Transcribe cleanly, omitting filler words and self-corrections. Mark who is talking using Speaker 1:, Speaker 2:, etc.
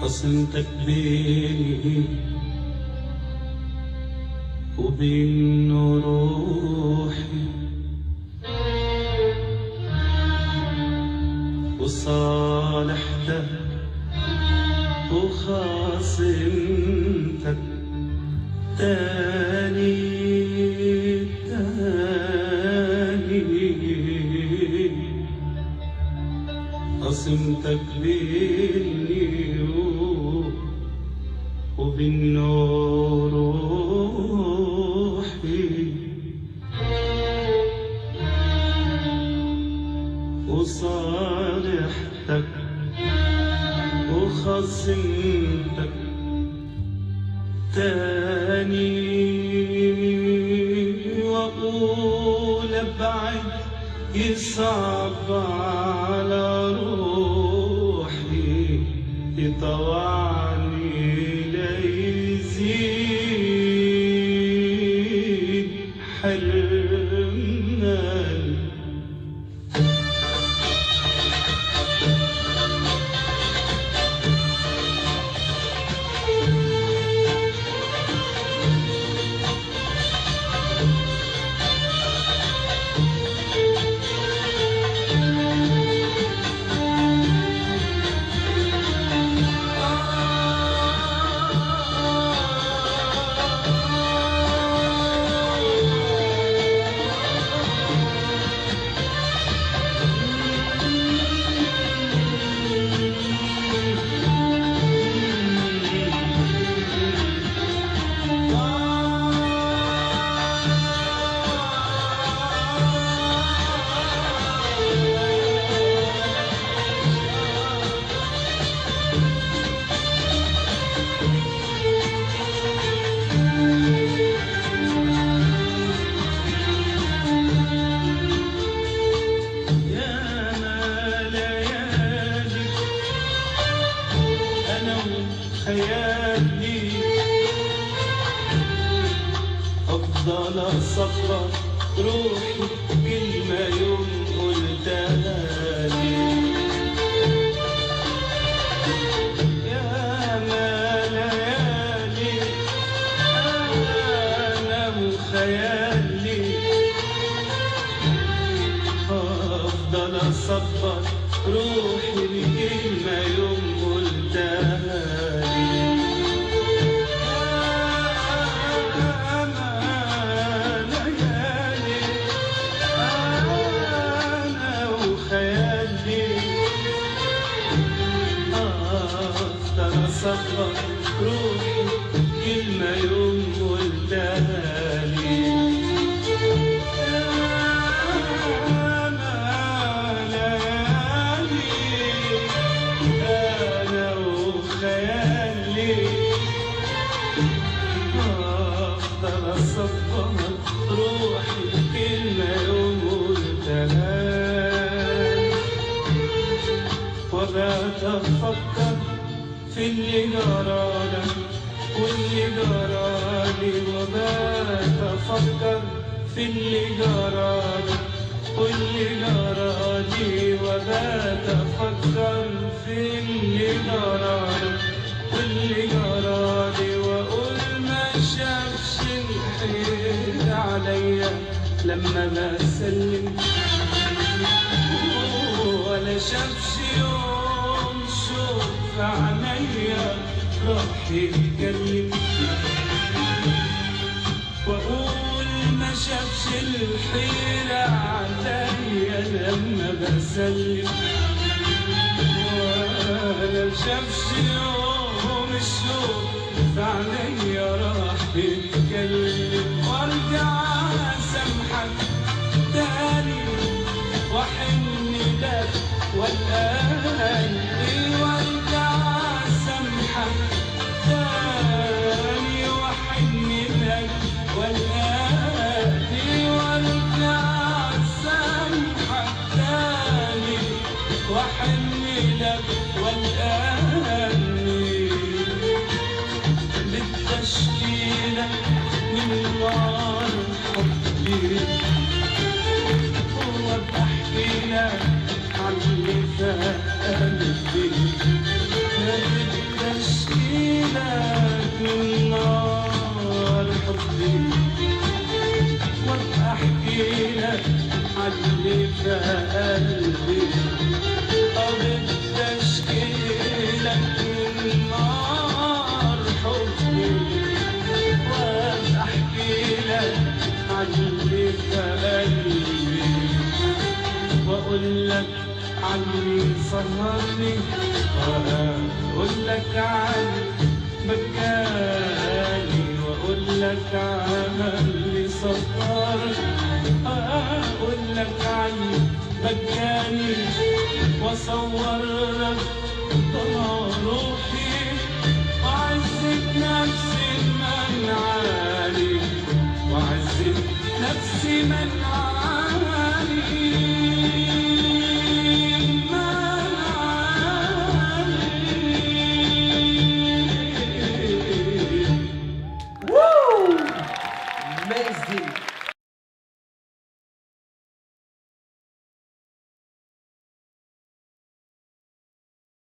Speaker 1: قسمتك بيني وبين روحي، وصالحتك وخاصمتك تاني قسمتك بيني وبين روحي، وصالحتك وخصمتك تاني، وأقول أبعد يصعب على روحي، يطوعني ليزيد حرمان. خيالي أفضل أصفر روحي كلمة يوم قلتها لي، يا ما ليالي أنا وخيالي أفضل أصفر روحي بكلمة يوم قلتها لي. صفر روحي كلمة يوم قلتها لي، ليالي أنا وخيالي أفضل أصفر روحي كلمة يوم قلتها لي، وبقيت أفكر في اللي جرالك واللي جرالي، وبقيت أفكر في اللي جرالك واللي جرالي، وبقيت أفكر في اللي جرالك واللي جرالي، وأقول ما شافش الخير عليا لما بسلم، ولا شافش يوم شوف عينيا راح يتكلم، واقول ما شافش الحيرة عليا لما بسلم، ولا شافش يوم الشوق في عينيا راح يتكلم، وارجع اسامحك تاني واحن لك والآن، وارجع اسامحك تاني واحن لك والآن، وارجع اسامحك تاني واحن لك والآن، بالتشكيلة من نار حبي وابقى احكي لك عن اللي فات قلبي. عني سهرني، وأقول لك عن مكاني، وأقول لك عن اللي سهرني، أقول لك عن مكاني، وأصور لك طلع روحي، وأعزك نفسي من عالي، وأعزك نفسي من